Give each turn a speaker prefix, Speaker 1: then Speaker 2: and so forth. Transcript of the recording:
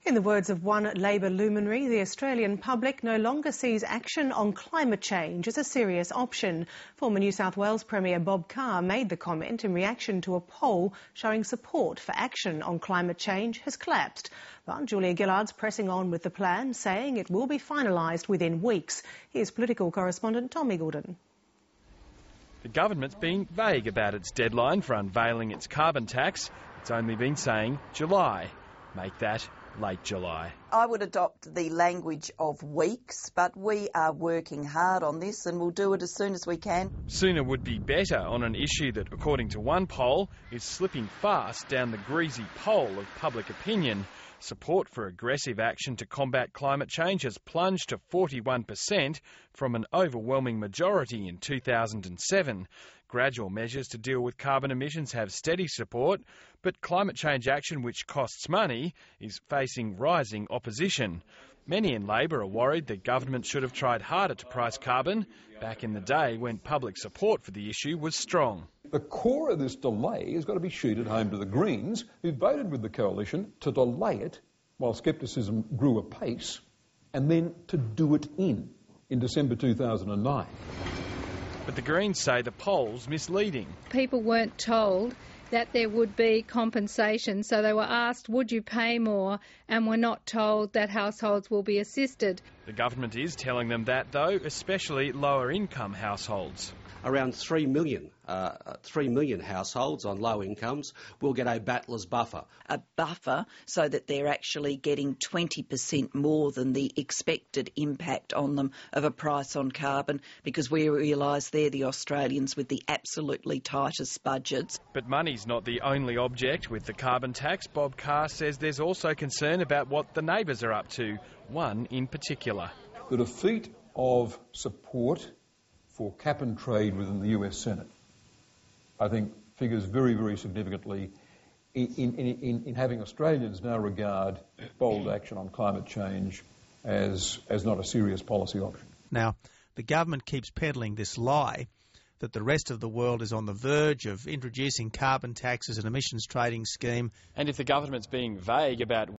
Speaker 1: In the words of one Labor luminary, the Australian public no longer sees action on climate change as a serious option. Former New South Wales Premier Bob Carr made the comment in reaction to a poll showing support for action on climate change has collapsed. But Julia Gillard's pressing on with the plan, saying it will be finalised within weeks. Here's political correspondent Tom Eagleton.
Speaker 2: The government's been vague about its deadline for unveiling its carbon tax. It's only been saying July. Make that late July.
Speaker 3: I would adopt the language of weeks, but we are working hard on this and we'll do it as soon as we can.
Speaker 2: Sooner would be better on an issue that, according to one poll, is slipping fast down the greasy pole of public opinion. Support for aggressive action to combat climate change has plunged to 41% from an overwhelming majority in 2007. Gradual measures to deal with carbon emissions have steady support, but climate change action, which costs money, is facing rising opposition. Many in Labor are worried that government should have tried harder to price carbon back in the day when public support for the issue was strong.
Speaker 4: The core of this delay has got to be sheeted home to the Greens, who voted with the coalition to delay it while scepticism grew apace, and then to do it in December 2009.
Speaker 2: But the Greens say the poll's misleading.
Speaker 5: People weren't told that there would be compensation, so they were asked, would you pay more, and were not told that households will be assisted.
Speaker 2: The government is telling them that, though, especially lower-income households.
Speaker 6: Around 3 million households on low incomes will get a battler's buffer.
Speaker 3: A buffer so that they're actually getting 20% more than the expected impact on them of a price on carbon, because we realise they're the Australians with the absolutely tightest budgets.
Speaker 2: But money's not the only object with the carbon tax. Bob Carr says there's also concern about what the neighbours are up to, one in particular.
Speaker 4: The defeat of support for cap and trade within the US Senate, I think, figures very, very significantly in having Australians now regard bold action on climate change as not a serious policy option.
Speaker 7: Now, the government keeps peddling this lie that the rest of the world is on the verge of introducing carbon taxes and emissions trading scheme.
Speaker 2: And if the government's being vague about